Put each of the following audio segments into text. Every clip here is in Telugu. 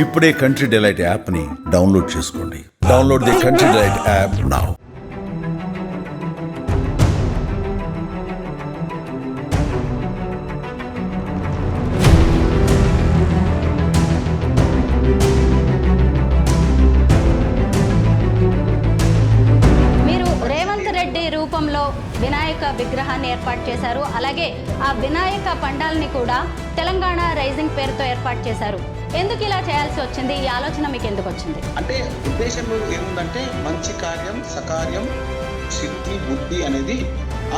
ఇప్పుడే కంట్రీ డిలైట్ యాప్ని డౌన్లోడ్ చేసుకోండి. Download the country delight app now. రూపంలో వినాయక విగ్రహాన్ని ఏర్పాటు చేశారు. అలాగే ఆ వినాయక పండాల్ని కూడా తెలంగాణ రైజింగ్ పేరుతో ఏర్పాటు చేశారు. ఎందుకు ఇలా చేయాల్సి వచ్చింది? ఈ ఆలోచన మీకు ఎందుకు వచ్చింది? అంటే ఉద్దేశం ఏముందంటే మంచి కార్యం సకార్యం సిద్ధి బుద్ధి అనేది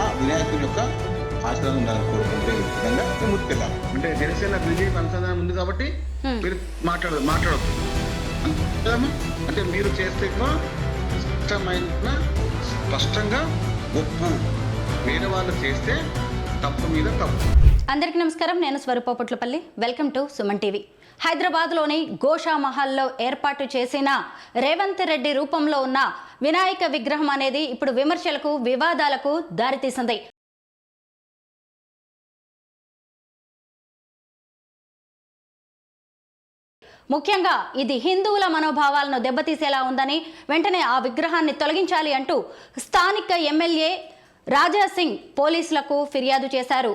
ఆ వినాయకుని యొక్క ఆశీర్వాదం ఉండాలని కోరుకుంటే విధంగా ముందుకెళ్ళాలి. అంటే జనసేన బీజేపీ అనుసంధానం ఉంది కాబట్టి మీరు మాట్లాడద్దు అంటే మీరు చేస్తే స్పష్టంగా ఒప్పు, వేరే వాళ్ళు చేస్తే తప్పు మీద తప్పు. అందరికీ నమస్కారం, నేను స్వరూపపుట్లపల్లి. Welcome to Suman TV. హైదరాబాద్లోని గోషా మహల్లో ఏర్పాటు చేసిన రేవంత్ రెడ్డి రూపంలో ఉన్న వినాయక విగ్రహం అనేది ఇప్పుడు విమర్శలకు వివాదాలకు దారితీసింది. ముఖ్యంగా ఇది హిందువుల మనోభావాలను దెబ్బతీసేలా ఉందని వెంటనే ఆ విగ్రహాన్ని తొలగించాలి అంటూ స్థానిక ఎమ్మెల్యే రాజా సింగ్ పోలీసులకు ఫిర్యాదు చేశారు.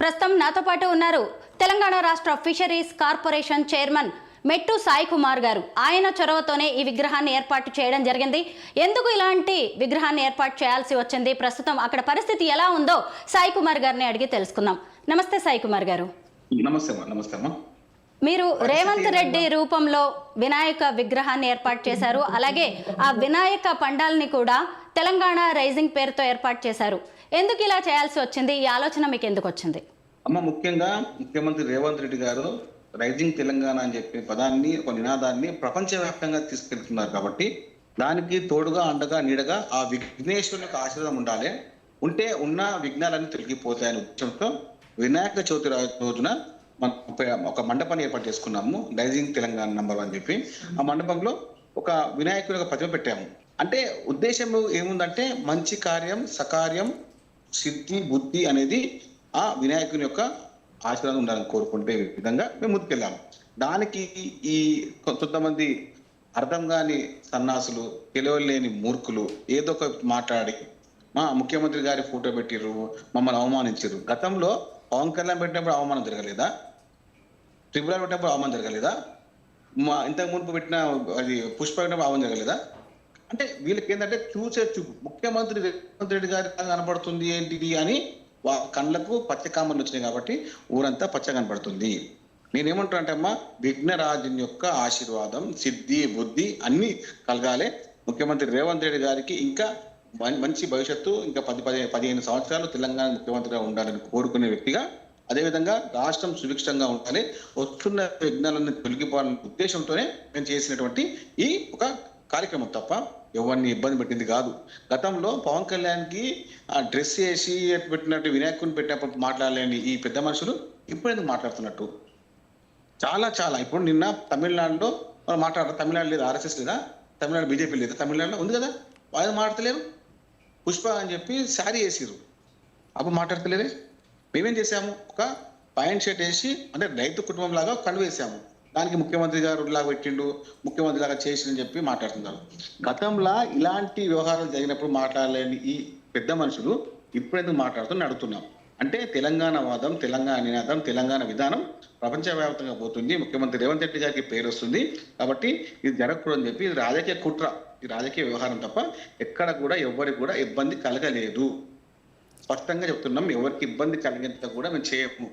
ప్రస్తుతం నాతో పాటు ఉన్నారు తెలంగాణ రాష్ట్ర ఫిషరీస్ కార్పొరేషన్ చైర్మన్ మెట్టు సాయి కుమార్ గారు. ఆయన చొరవతోనే ఈ విగ్రహాన్ని ఏర్పాటు చేయడం జరిగింది. ఎందుకు ఇలాంటి విగ్రహాన్ని ఏర్పాటు చేయాల్సి వచ్చింది, ప్రస్తుతం అక్కడ పరిస్థితి ఎలా ఉందో సాయి కుమార్ గారిని అడిగి తెలుసుకుందాం. నమస్తే సాయి కుమార్ గారు. నమస్తే అమ్మా. మీరు రేవంత్ రెడ్డి రూపంలో వినాయక విగ్రహాన్ని ఏర్పాటు చేశారు. అలాగే ఆ వినాయక పండాల్ని కూడా తెలంగాణ రైజింగ్ పేరుతో ఏర్పాటు చేశారు. ఎందుకు ఇలా చేయాల్సి వచ్చింది? ఈ ఆలోచన మీకు ఎందుకు వచ్చింది? అమ్మ, ముఖ్యంగా ముఖ్యమంత్రి రేవంత్ రెడ్డి గారు రైజింగ్ తెలంగాణ అని చెప్పే పదాన్ని, ఒక నినాదాన్ని ప్రపంచవ్యాప్తంగా తీసుకెళ్తున్నారు కాబట్టి దానికి తోడుగా అండగా నీడగా ఆ విఘ్నేశ్వరుని యొక్క ఆశీర్వాదం ఉండాలి. ఉంటే ఉన్న విఘ్నాలన్నీ తొలగిపోతాయనే ఉద్దేశంతో వినాయక చవితి రోజున ఒక మండపాన్ని ఏర్పాటు చేసుకున్నాము, రైజింగ్ తెలంగాణ నంబర్ అని చెప్పి. ఆ మండపంలో ఒక వినాయకుడి యొక్క ప్రతిమ పెట్టాము. అంటే ఉద్దేశం ఏముందంటే మంచి కార్యం సకార్యం సిద్ధి బుద్ధి అనేది ఆ వినాయకుని యొక్క ఆశీర్వాదం ఉండాలని కోరుకుంటే విధంగా మేము ముందుకెళ్ళాము. దానికి ఈ కొంతమంది అర్థం కాని సన్నాసులు, తెలియలేని మూర్ఖులు ఏదో ఒక మాట్లాడి మా ముఖ్యమంత్రి గారి ఫోటో పెట్టిర్రు, మమ్మల్ని అవమానించారు. గతంలో పవన్ కళ్యాణ్ పెట్టినప్పుడు అవమానం జరగలేదా? త్రిపురాలు పెట్టినప్పుడు అవమానం జరగలేదా? మా ఇంతకు మునుపు పెట్టిన అది పుష్ప పెట్టినప్పుడు అవమానం జరగలేదా? అంటే వీళ్ళకి ఏంటంటే చూసే చూపు ముఖ్యమంత్రి రేవంత్ రెడ్డి గారి కనపడుతుంది ఏంటిది అని కళ్ళకు పచ్చకామలు వచ్చినాయి కాబట్టి ఊరంతా పచ్చ కనపడుతుంది. నేనేమంటున్నా అంటే అమ్మా, విఘ్నరాజుని యొక్క ఆశీర్వాదం సిద్ధి బుద్ధి అన్ని కలగాలి. ముఖ్యమంత్రి రేవంత్ రెడ్డి గారికి ఇంకా మంచి భవిష్యత్తు, ఇంకా 15 సంవత్సరాలు తెలంగాణ ముఖ్యమంత్రిగా ఉండాలని కోరుకునే వ్యక్తిగా, అదేవిధంగా రాష్ట్రం సుభిక్షంగా ఉండాలి, వస్తున్న విఘ్నాలను తొలగిపోవాలనే ఉద్దేశంతోనే మేము చేసినటువంటి ఈ ఒక కార్యక్రమం తప్ప ఎవరిని ఇబ్బంది పెట్టింది కాదు. గతంలో పవన్ కళ్యాణ్కి డ్రెస్ వేసి పెట్టినట్టు వినాయకుని పెట్టినప్పుడు మాట్లాడలేని ఈ పెద్ద మనుషులు ఇప్పుడు ఎందుకు మాట్లాడుతున్నట్టు? చాలా ఇప్పుడు నిన్న తమిళనాడులో మనం మాట్లాడారు. తమిళనాడు లేదా ఆర్ఎస్ఎస్ లేదా, తమిళనాడు బీజేపీ లేదా, తమిళనాడులో ఉంది కదా, వాళ్ళు మాట్లాడతలేరు. పుష్ప అని చెప్పి శారీ వేసిరు, అప్పుడు మాట్లాడతలేరే. మేమేం చేసాము, ఒక పాయింట్ షర్ట్ వేసి అంటే రైతు కుటుంబం లాగా కండు వేసాము. దానికి ముఖ్యమంత్రి గారు లాగా పెట్టిండు, ముఖ్యమంత్రి లాగా చేసిందని చెప్పి మాట్లాడుతున్నారు. గతంలో ఇలాంటి వ్యవహారాలు జరిగినప్పుడు మాట్లాడలేని ఈ పెద్ద మనుషులు ఇప్పుడెందుకు మాట్లాడుతుని అడుగుతున్నాం. అంటే తెలంగాణ వాదం, తెలంగాణ నినాదం, తెలంగాణ విధానం ప్రపంచవ్యాప్తంగా పోతుంది. ముఖ్యమంత్రి రేవంత్ రెడ్డి గారికి పేరు వస్తుంది కాబట్టి ఇది జరగకూడదని చెప్పి ఇది రాజకీయ కుట్ర, ఇది రాజకీయ వ్యవహారం తప్ప ఎక్కడ కూడా ఎవరికి కూడా ఇబ్బంది కలగలేదు. స్పష్టంగా చెప్తున్నాం, ఎవరికి ఇబ్బంది కలిగేంత కూడా మేము చేయము.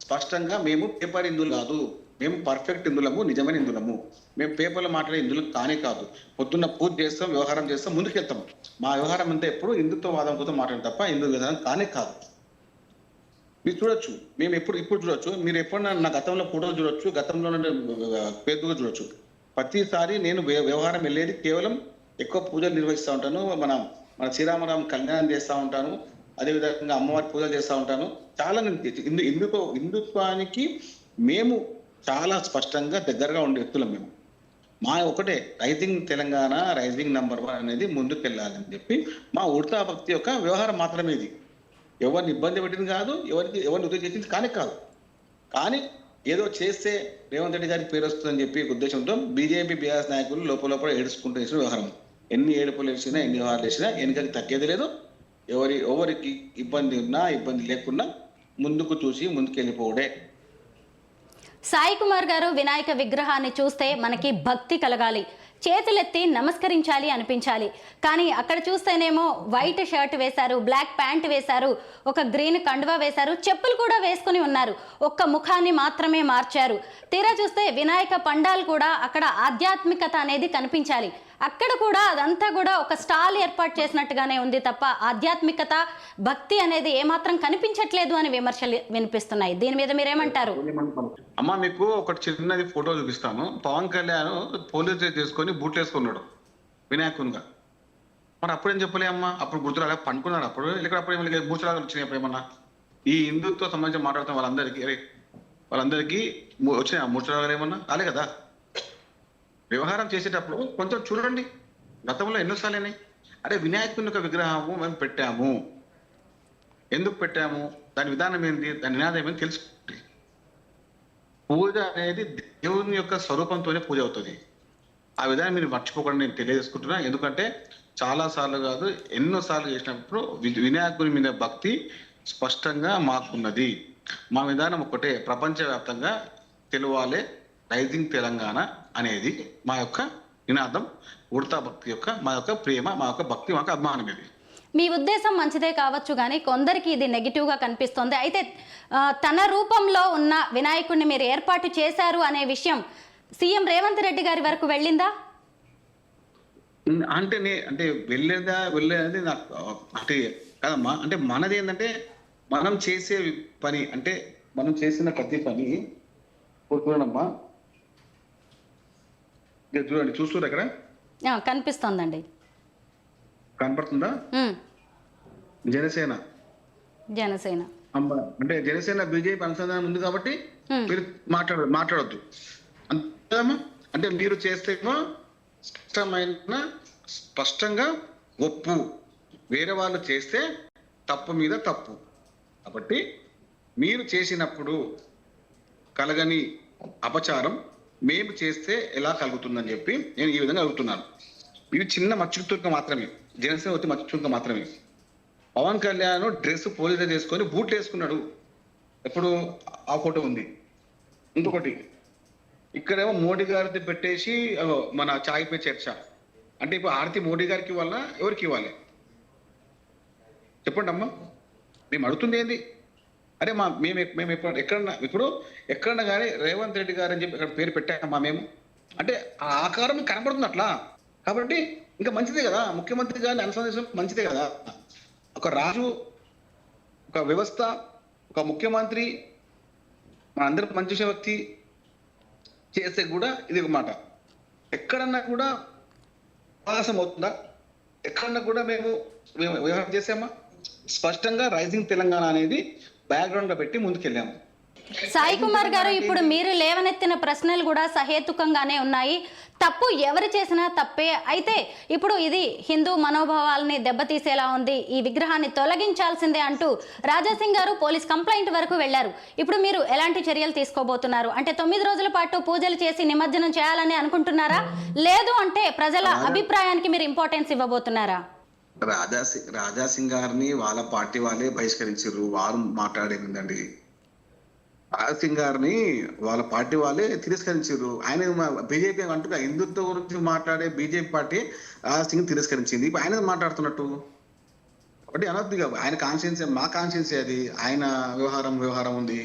స్పష్టంగా మేము పేపర్ హిందువులు కాదు, మేము పర్ఫెక్ట్ హిందువులము, నిజమైన హిందువులము. మేము పేపర్లో మాట్లాడే హిందువులు కానే కాదు. పొద్దున్న పూజ చేస్తాం, వ్యవహారం చేస్తాం, ముందుకెళ్తాం. మా వ్యవహారం అంతా ఎప్పుడు హిందుత్వ వాదం కోసం మాట్లాడడం తప్ప హిందూ విధానం కానే కాదు. మీరు చూడొచ్చు, మేము ఇప్పుడు చూడొచ్చు, మీరు ఎప్పుడన్నా నా గతంలో ఫోటోలు చూడొచ్చు, గతంలో ఫేస్బుక్ చూడొచ్చు. ప్రతిసారి నేను వ్యవహారం వెళ్ళేది కేవలం ఎక్కువ పూజలు నిర్వహిస్తూ ఉంటాను, మన శ్రీరామరామ కళ్యాణం చేస్తూ ఉంటాను, అదేవిధంగా అమ్మవారి పూజలు చేస్తూ ఉంటాను. చాలా హిందుత్వానికి మేము చాలా స్పష్టంగా దగ్గరగా ఉండే వ్యక్తులం. మేము మా ఒకటే రైజింగ్ తెలంగాణ, రైజింగ్ నంబర్ 1 అనేది ముందుకెళ్ళాలని చెప్పి మా ఉడతా భక్తి యొక్క వ్యవహారం మాత్రమే. ఇది ఎవరిని ఇబ్బంది పెట్టింది కాదు, ఎవరిని ఉద్యోగం చేసింది కానీ కాదు. కానీ ఏదో చేస్తే రేవంత్ రెడ్డి గారికి పేరు వస్తుందని చెప్పి ఉద్దేశంతో బీజేపీ బీఆర్ఎస్ నాయకులు లోపల ఏడుచుకుంటూ వేసిన వ్యవహారం. ఎన్ని ఏడుపులు వేసినా ఎన్ని వ్యవహారాలు వేసినా వెనుకకి తగ్గేది లేదు. ఎవరికి ఇబ్బంది ఉన్నా ఇబ్బంది లేకున్నా ముందుకు చూసి ముందుకు వెళ్ళిపోవడే. సాయి కుమార్ గారు వినాయక విగ్రహాన్ని చూస్తే మనకి భక్తి కలగాలి, చేతులెత్తి నమస్కరించాలి అనిపించాలి. కానీ అక్కడ చూస్తేనేమో వైట్ షర్ట్ వేశారు, బ్లాక్ ప్యాంట్ వేశారు, ఒక గ్రీన్ కండువా వేశారు, చెప్పులు కూడా వేసుకుని ఉన్నారు. ఒక్క ముఖాన్ని మాత్రమే మార్చారు. తీరా చూస్తే వినాయక పండాలు కూడా అక్కడ ఆధ్యాత్మికత అనేది కనిపించాలి. అక్కడ కూడా అదంతా కూడా ఒక స్టాల్ ఏర్పాటు చేసినట్టుగానే ఉంది తప్ప ఆధ్యాత్మికత భక్తి అనేది ఏమాత్రం కనిపించట్లేదు అని విమర్శలు వినిపిస్తున్నాయి. దీని మీద మీరేమంటారు? అమ్మ మీకు ఒకటి చిన్నది ఫోటో చూపిస్తాను. పవన్ కళ్యాణ్ పోలీస్ డ్రెస్ చేసుకొని బూట్లు వేసుకున్నాడు వినాయకునిగా. మరి అప్పుడేం చెప్పలే అమ్మ? అప్పుడు గుర్తురాగా పండుకున్నాడు. అప్పుడు ఇక్కడ అప్పుడు బూచలాగా వచ్చినాయి. అప్పుడు ఏమన్నా ఈ హిందుత్వ సంబంధించి మాట్లాడుతున్న వాళ్ళందరికీ వచ్చినాయి మూర్చలాగా ఏమన్నా రాలే కదా. వ్యవహారం చేసేటప్పుడు కొంచెం చూడండి. గతంలో ఎన్నోసార్లు అయినాయి. అరే వినాయకుని యొక్క విగ్రహము మేము పెట్టాము, ఎందుకు పెట్టాము, దాని విధానం ఏంటి, దాని నినాదం ఏంటి తెలుసుకోండి. పూజ అనేది దేవుని యొక్క స్వరూపంతోనే పూజ అవుతుంది. ఆ విధానం మీరు మర్చిపోకుండా నేను తెలియజేసుకుంటున్నా. ఎందుకంటే చాలా సార్లు కాదు ఎన్నోసార్లు చేసినప్పుడు వినాయకుని మీద భక్తి స్పష్టంగా మాకున్నది. మా విధానం ఒకటే, ప్రపంచవ్యాప్తంగా తెలవాలే రైజింగ్ తెలంగాణ అనేది మా యొక్క నినాదం. ఉడతా భక్తి యొక్క మా యొక్క ప్రేమ, మా యొక్క భక్తి, మా యొక్క అభిమానం. ఇది మీ ఉద్దేశం మంచిదే కావచ్చు, కానీ కొందరికి ఇది నెగిటివ్గా కనిపిస్తోంది. అయితే తన రూపంలో ఉన్న వినాయకుడిని మీరు ఏర్పాటు చేశారు అనే విషయం సీఎం రేవంత్ రెడ్డి గారి వరకు వెళ్ళిందా? అంటే వెళ్ళేది నాకు అంటే కాదమ్మా. అంటే మనది ఏంటంటే మనం చేసే పని, అంటే మనం చేసిన ప్రతి పని చూడమ్మా. చూడండి, చూస్తున్నారు అక్కడ కనిపిస్తోందండి, కనపడుతుందా? జనసేన అంటే జనసేన బీజేపీ అనుసంధానం ఉంది కాబట్టి మీరు మాట్లాడొద్దు అంతేమ్మా. అంటే మీరు చేస్తేమో స్పష్టంగా ఒప్పు, వేరే వాళ్ళు చేస్తే తప్పు మీద తప్పు. కాబట్టి మీరు చేసినప్పుడు కలగని అపచారం మేము చేస్తే ఎలా కలుగుతుందని చెప్పి నేను ఈ విధంగా అడుగుతున్నాను. ఇది చిన్న మచ్చుతుక మాత్రమే, జనసేన వచ్చి మచ్చుతుక మాత్రమే. Pawan Kalyan dress police dress వేసుకొని బూట్లు వేసుకున్నాడు. ఎప్పుడు ఆ ఫోటో ఉంది. ఇంకొకటి ఇక్కడేమో మోడీ గారిది పెట్టేసి మన చాయ్ పే చర్చ అంటే ఇప్పుడు ఆరతి మోడీ గారికి ఇవ్వాలా, ఎవరికి ఇవ్వాలి చెప్పండి అమ్మా. మేము అడుగుతుంది ఏంది? అరే మేము ఎక్కడన్నా కానీ రేవంత్ రెడ్డి గారు అని చెప్పి ఇక్కడ పేరు పెట్టామా మేము? అంటే ఆ ఆకారం కనబడుతుంది అట్లా. కాబట్టి ఇంకా మంచిదే కదా, ముఖ్యమంత్రి గారిని అనుసంధానం మంచిదే కదా. ఒక రాజు, ఒక వ్యవస్థ, ఒక ముఖ్యమంత్రి మన అందరికి మంచి వ్యక్తి చేస్తే కూడా ఇది ఒక మాట. ఎక్కడన్నా కూడా అవకాశం అవుతుందా? ఎక్కడన్నా కూడా మేము వ్యవహారం చేసామా? స్పష్టంగా రైజింగ్ తెలంగాణ అనేది బ్యాక్గ్రౌండ్ గా పెట్టి ముందుకెళ్ళాము. సాయి కుమార్ గారు, ఇప్పుడు మీరు లేవనెత్తిన ప్రశ్నలు కూడా సహేతుకంగానే ఉన్నాయి. తప్పు ఎవరు చేసినా తప్పే. అయితే ఇప్పుడు ఇది హిందూ మనోభావాలని దెబ్బతీసేలా ఉంది, ఈ విగ్రహాన్ని తొలగించాల్సిందే అంటూ రాజాసింగ్ గారు పోలీస్ కంప్లైంట్ వరకు వెళ్లారు. ఇప్పుడు మీరు ఎలాంటి చర్యలు తీసుకోబోతున్నారు? అంటే 9 రోజుల పాటు పూజలు చేసి నిమజ్జనం చేయాలని అనుకుంటున్నారా, లేదు అంటే ప్రజల అభిప్రాయానికి మీరు ఇంపార్టెన్స్ ఇవ్వబోతున్నారా? రాజాసింగ్ గారిని వాళ్ళ పార్టీ వాళ్ళే బహిష్కరించారు. వారు మాట్లాడేందండి, రాజాసింగ్ గారిని వాళ్ళ పార్టీ వాళ్ళే తిరస్కరించారు. ఆయన బీజేపీ అంటున్నా హిందుత్వం గురించి మాట్లాడే బీజేపీ పార్టీ రాజాసింగ్ తిరస్కరించింది. ఇప్పుడు ఆయన మాట్లాడుతున్నట్టు ఒకటి అనొద్దుగా. ఆయన కాన్షియన్సీ, మా కాన్షియన్సీ అది. ఆయన వ్యవహారం ఉంది,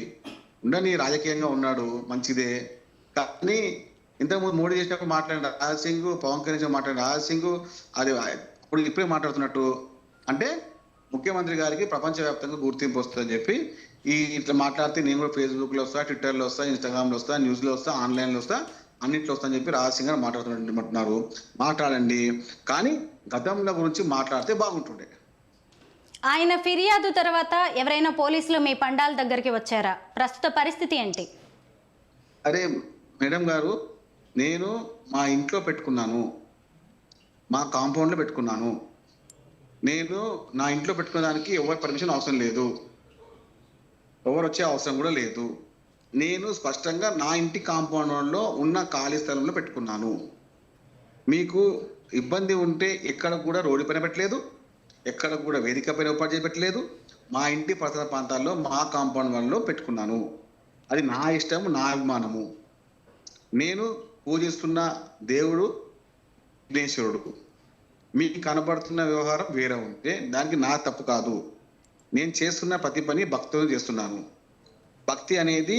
ఉండని రాజకీయంగా ఉన్నాడు, మంచిదే. కానీ ఇంతకుముందు మోడీ చేసినప్పుడు మాట్లాడిన రాజాసింగ్, పవన్ కళ్యాణ్ మాట్లాడిన రాజాసింగ్ అది ఇప్పుడు ఇప్పుడే మాట్లాడుతున్నట్టు. అంటే ముఖ్యమంత్రి గారికి ప్రపంచవ్యాప్తంగా గుర్తింపు వస్తుందని చెప్పి ఇట్లా మాట్లాడితే నేను కూడా ఫేస్బుక్లో వస్తా, ట్విట్టర్లో వస్తా, ఇన్స్టాగ్రామ్లో వస్తా, న్యూస్లో వస్తా, ఆన్లైన్లో వస్తా, అన్నింటిలో వస్తా అని చెప్పి రాజసింగ్ గారు మాట్లాడుతున్నారు. మాట్లాడండి, కానీ గతంలో గురించి మాట్లాడితే బాగుంటుండే. ఆయన ఫిర్యాదు తర్వాత ఎవరైనా పోలీసులు మీ పండాల దగ్గరికి వచ్చారా? ప్రస్తుత పరిస్థితి ఏంటి? అరే మేడం గారు, నేను మా ఇంట్లో పెట్టుకున్నాను, మా కాంపౌండ్లో పెట్టుకున్నాను. నేను నా ఇంట్లో పెట్టుకోవడానికి ఎవరి పర్మిషన్ అవసరం లేదు, ఎవరు వచ్చే అవసరం కూడా లేదు. నేను స్పష్టంగా నా ఇంటి కాంపౌండ్లో ఉన్న ఖాళీ స్థలంలో పెట్టుకున్నాను. మీకు ఇబ్బంది ఉంటే ఎక్కడ కూడా రోడ్డు పైన పెట్టలేదు, ఎక్కడ కూడా వేదిక పైన ఏర్పాటు చేసి పెట్టలేదు. మా ఇంటి పరిసర ప్రాంతాల్లో మా కాంపౌండ్ వాళ్ళలో పెట్టుకున్నాను. అది నా ఇష్టం, నా అభిమానము. నేను పూజిస్తున్న దేవుడు విఘ్నేశ్వరుడు. మీకు కనబడుతున్న వ్యవహారం వేరే ఉంటే దానికి నా తప్పు కాదు. నేను చేస్తున్న ప్రతి పని భక్తులు చేస్తున్నాను. భక్తి అనేది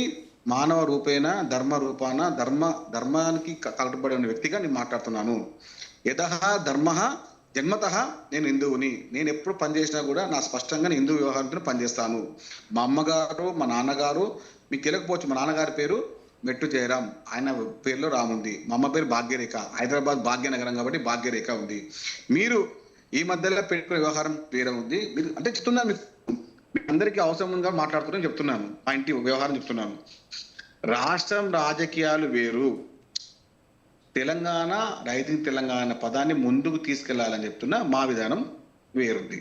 మానవ రూపేణ ధర్మ రూపాన ధర్మానికి కట్టుబడి ఉన్న వ్యక్తిగా నేను మాట్లాడుతున్నాను. యథః ధర్మ జన్మతః నేను హిందువుని. నేను ఎప్పుడు పనిచేసినా కూడా నా స్పష్టంగా నేను హిందూ వ్యవహారంతో పనిచేస్తాను. మా అమ్మగారు, మా నాన్నగారు, మీకు తెలియకపోవచ్చు, మా నాన్నగారి పేరు మెట్టు జయరాం, ఆయన పేరులో రామ్ ఉంది. మా అమ్మ పేరు భాగ్యరేఖ, హైదరాబాద్ భాగ్యనగరం కాబట్టి భాగ్యరేఖ ఉంది. మీరు ఈ మధ్యలో పెట్టుకునే వ్యవహారం వేరే ఉంది. మీరు అంటే చెప్తున్నా, మీకు అందరికీ అవసరంగా మాట్లాడుతున్నాను చెప్తున్నాను, ఆ ఇంటి వ్యవహారం చెప్తున్నాను. రాష్ట్రం రాజకీయాలు వేరు. తెలంగాణ రైజింగ్ తెలంగాణ పదాన్ని ముందుకు తీసుకెళ్లాలని చెప్తున్నా. మా విధానం వేరుంది,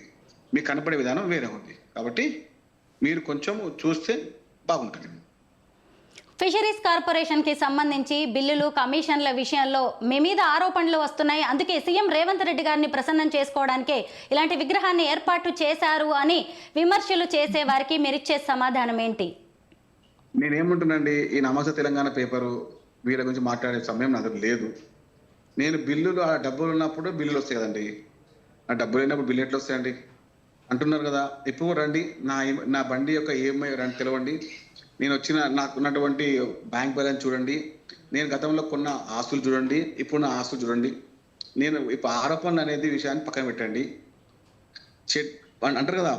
మీకు కనపడే విధానం వేరే ఉంది. కాబట్టి మీరు కొంచెం చూస్తే బాగుంటుంది. ఫిషరీస్ కార్పొరేషన్ కి సంబంధించి బిల్లులు, కమిషన్ల విషయంలో మీ మీద ఆరోపణలు వస్తున్నాయి. అందుకే సీఎం రేవంత్ రెడ్డి గారిని ప్రసన్నం చేసుకోవడానికే ఇలాంటి విగ్రహాన్ని ఏర్పాటు చేశారు అని విమర్శలు చేసే వారికి మీరిచ్చే సమాధానం ఏంటి? నేనేమంటున్నాండి, ఈ నమస్తే తెలంగాణ పేపరు వీళ్ళ గురించి మాట్లాడే సమయం నా దగ్గర లేదు. నేను బిల్లులు, ఆ డబ్బులు ఉన్నప్పుడు బిల్లులు వస్తాయి కదండి, ఆ డబ్బులు అయినప్పుడు బిల్లు ఎట్లా వస్తాయండి అంటున్నారు కదా. ఇప్పుడు రండి, నా బండి యొక్క EMI రండి తెలవండి, నేను నాకు ఉన్నటువంటి బ్యాంక్ బ్యాలెన్స్ చూడండి, నేను గతంలో కొన్న ఆస్తులు చూడండి, ఇప్పుడు నా ఆస్తులు చూడండి. నేను ఇప్పుడు ఆరోపణలు అనేది విషయాన్ని పక్కన పెట్టండి. అంటారు కదా,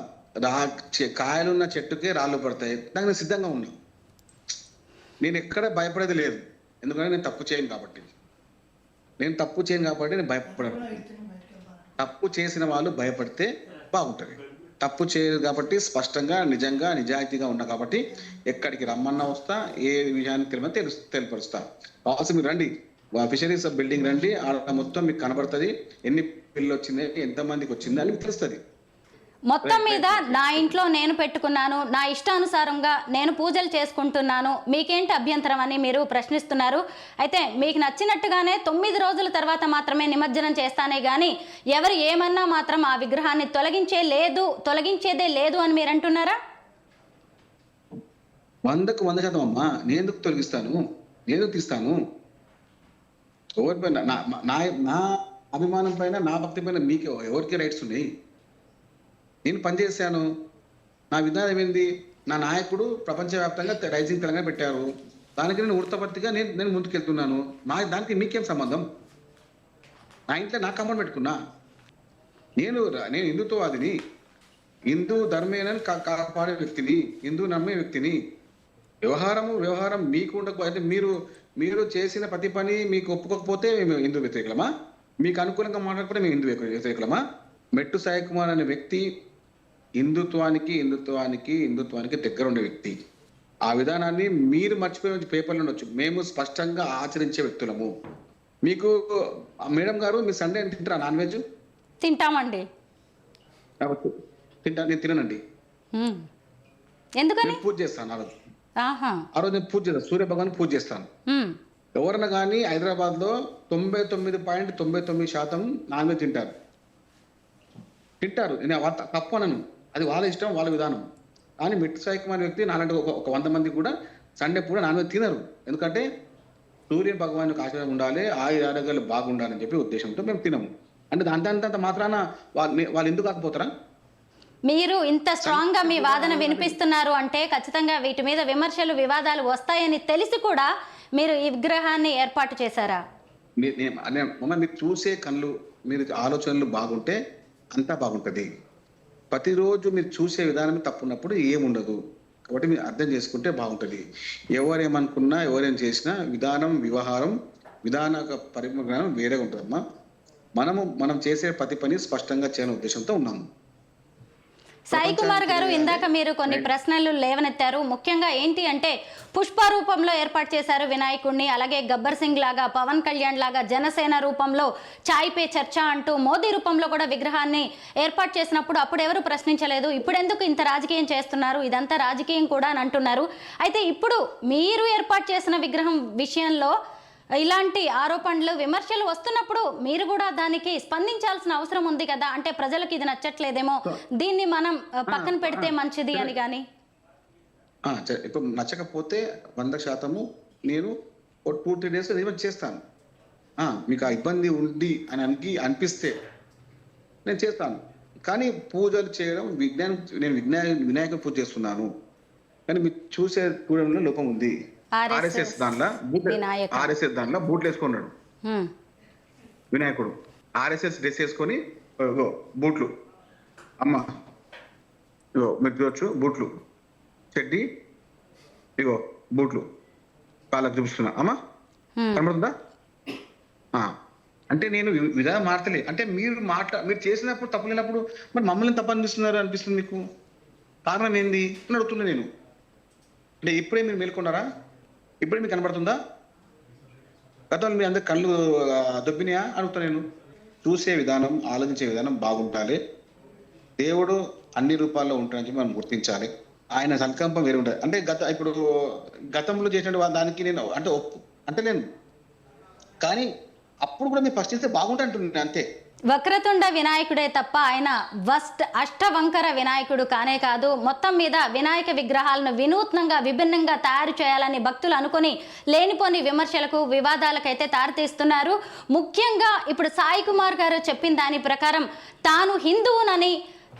కాయలున్న చెట్టుకే రాళ్ళు పడతాయి. నాకు నేను సిద్ధంగా ఉన్నా. నేను ఎక్కడ భయపడేది లేదు, ఎందుకంటే నేను తప్పు చేయను కాబట్టి. నేను భయపడను. తప్పు చేసిన వాళ్ళు భయపడితే బాగుంటుంది. తప్పు చేయదు కాబట్టి స్పష్టంగా నిజంగా నిజాయితీగా ఉన్నా కాబట్టి ఎక్కడికి రమ్మన్నా వస్తా, ఏ విషయాన్ని తెలియపరుస్తా. కావాల్సి మీరు రండి, ఫిషరీస్ బిల్డింగ్ రండి, ఆడ మొత్తం మీకు కనబడుతుంది. ఎన్ని బిల్లు వచ్చింది, ఎంతమందికి వచ్చింది అని మీకు తెలుస్తుంది. మొత్తం మీద నా ఇంట్లో నేను పెట్టుకున్నాను, నా ఇష్టానుసారంగా నేను పూజలు చేసుకుంటున్నాను, మీకేంటి అభ్యంతరం అని మీరు ప్రశ్నిస్తున్నారు. అయితే మీకు నచ్చినట్టుగానే 9 రోజుల తర్వాత మాత్రమే నిమజ్జనం చేస్తానే కానీ ఎవరు ఏమన్నా మాత్రం ఆ విగ్రహాన్ని తొలగించేదే లేదు అని మీరు అంటున్నారా? 100% అమ్మా. నేను ఎందుకు తొలగిస్తాను, నేను ఎందుకు తీస్తాను? ఎవరిపైన నా అభిమానం పైన, నా భక్తి పైన మీకు ఎవరికి రైట్స్ ఉన్నాయి? నేను పనిచేశాను, నా విధానం ఏంది? నా నాయకుడు ప్రపంచవ్యాప్తంగా రైజింగ్ తెలంగాణ పెట్టారు, దానికి నేను వృత్తపత్తిగా నేను ముందుకెళ్తున్నాను. దానికి మీకేం సంబంధం? నా ఇంట్లో నా కాంపౌండ్ పెట్టుకున్నా. నేను హిందుత్వవాదిని, హిందూ ధర్మేనని కాపాడే వ్యక్తిని, హిందూ నమ్మే వ్యక్తిని. వ్యవహారం మీకు ఉండకపోతే, మీరు చేసిన ప్రతి పని మీకు ఒప్పుకోకపోతే మేము హిందూ వ్యతిరేకులమా? మీకు అనుకూలంగా మాట్లాడకపోతే మేము హిందూ వ్యతిరేకులమా? మెట్టు సాయి కుమార్ అనే వ్యక్తి హిందుత్వానికి దగ్గర ఉండే వ్యక్తి. ఆ విధానాన్ని మీరు మర్చిపోయి పేపర్లో ఉండొచ్చు, మేము స్పష్టంగా ఆచరించే వ్యక్తులము. మీకు మేడం గారు, మీ సండే తింటారా నాన్ వెజ్? తింటామండి. నేను తిననండి. ఎందుకని? పూజ చేస్తాను ఆ రోజు. ఆ రోజు నేను పూజ చేస్తాను, సూర్య భగవాన్ పూజ చేస్తాను. ఎవరన్నా కానీ హైదరాబాద్ లో 99.99% నాన్ వెజ్ తింటారు. నేను తప్పు అనను, అది వాళ్ళ ఇష్టం, వాళ్ళ విధానం. కానీ మెట్టు సాయి కుమార్ వ్యక్తి నాలంటే ఒక 100 మంది కూడా సండే పూట నాన్ వెజ్ తినరు. ఎందుకంటే సూర్య భగవాన్ యొక్క ఆశీర్వాదం ఉండాలి, ఆరోగ్యాలు బాగుండాలని చెప్పి ఉద్దేశంతో మేము తినము. అంటే అంత మాత్రాన వాళ్ళు ఎందుకు కాకపోతారా? మీరు ఇంత స్ట్రాంగ్ గా మీ వాదన వినిపిస్తున్నారు అంటే ఖచ్చితంగా వీటి మీద విమర్శలు, వివాదాలు వస్తాయని తెలిసి కూడా మీరు ఈ విగ్రహాన్ని ఏర్పాటు చేశారా? మీరు చూసే కళ్ళు, మీరు ఆలోచనలు బాగుంటే అంతా బాగుంటుంది. ప్రతిరోజు మీరు చూసే విధానం తప్పున్నప్పుడు ఏముండదు. కాబట్టి మీరు అర్థం చేసుకుంటే బాగుంటుంది. ఎవరేమనుకున్నా, ఎవరేం చేసినా విధాన పరిజ్ఞానం వేరే ఉంటుందమ్మా. మనం చేసే ప్రతి పని స్పష్టంగా చేయాలనే ఉద్దేశంతో ఉన్నాము. సాయి కుమార్ గారు, ఇందాక మీరు కొన్ని ప్రశ్నలు లేవనెత్తారు. ముఖ్యంగా ఏంటి అంటే పుష్ప రూపంలో ఏర్పాటు చేశారు వినాయకుడిని, అలాగే గబ్బర్ సింగ్ లాగా, పవన్ కళ్యాణ్ లాగా జనసేన రూపంలో చాయ్ పే చర్చ అంటూ మోదీ రూపంలో కూడా విగ్రహాన్ని ఏర్పాటు చేసినప్పుడు అప్పుడు ఎవరు ప్రశ్నించలేదు. ఇప్పుడెందుకు ఇంత రాజకీయం చేస్తున్నారు, ఇదంతా రాజకీయం కూడా అని అంటున్నారు. అయితే ఇప్పుడు మీరు ఏర్పాటు చేసిన విగ్రహం విషయంలో ఇలాంటి ఆరోపణలు, విమర్శలు వస్తున్నప్పుడు మీరు కూడా దానికి స్పందించాల్సిన అవసరం ఉంది కదా. అంటే ప్రజలకు ఇది నచ్చట్లేదేమో, దీన్ని మనం పక్కన పెడితే మంచిది అని. కానీ ఇప్పుడు నచ్చకపోతే 100% నేను 2-3 డేస్ రివర్ట్ చేస్తాను. మీకు ఆ ఇబ్బంది ఉంది అని అనిపిస్తే నేను చేస్తాను. కానీ పూజలు చేయడం నేను వినాయక పూజ చేస్తున్నాను, కానీ మీరు చూడడంలో లోపం ఉంది. ఆర్ఎస్ఎస్ దాంట్లో బూట్లు వేసుకున్నాడు వినాయకుడు. ఆర్ఎస్ఎస్ డ్రెస్ వేసుకొని బూట్లు, అమ్మ ఇగో మీరు చూడొచ్చు, బూట్లు చెడ్డి, ఇగో బూట్లు కాళ్ళకు చూపిస్తున్నా. అమ్మ కనబడుతుందా? అంటే నేను విధానం మారతలే. అంటే మీరు చేసినప్పుడు తప్పు లేనప్పుడు మరి మమ్మల్ని తప్పు అనిపిస్తుంది మీకు. కారణం ఏంది అని అడుగుతున్నా నేను. అంటే ఇప్పుడే మీరు మేల్కొన్నారా? ఇప్పుడే మీకు కనబడుతుందా? గతంలో మీ అందరు కళ్ళు దొబ్బినాయా అడుగుతా నేను. చూసే విధానం, ఆలోచించే విధానం బాగుంటాలి. దేవుడు అన్ని రూపాల్లో ఉంటాడని మనం గుర్తించాలి. ఆయన సంకల్పం వేరే ఉంటుంది. అంటే ఇప్పుడు గతంలో చేసిన దానికి నేను అంటే నేను కానీ అప్పుడు కూడా మీరు ఫస్ట్ చేస్తే బాగుంటా అంటున్నాను అంతే. వక్రతుండ వినాయకుడే తప్ప ఆయన అష్టవంకర వినాయకుడు కానే కాదు. మొత్తం మీద వినాయక విగ్రహాలను వినూత్నంగా, విభిన్నంగా తయారు చేయాలని భక్తులు అనుకుని లేనిపోని విమర్శలకు, వివాదాలకైతే తారుతీస్తున్నారు. ముఖ్యంగా ఇప్పుడు సాయి కుమార్ గారు చెప్పిన దాని ప్రకారం తాను హిందువునని,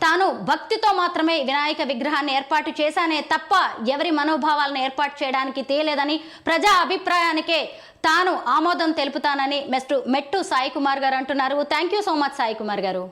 తాను భక్తితో మాత్రమే వినాయక విగ్రహాన్ని ఏర్పాటు చేశానే తప్ప ఎవరి మనోభావాలను ఏర్పాటు చేయడానికి తేలేదని, ప్రజా అభిప్రాయానికే తాను ఆమోదం తెలుపుతానని మెట్టు సాయి కుమార్ గారు అంటున్నారు. Thank you so much Sai Kumar గారు.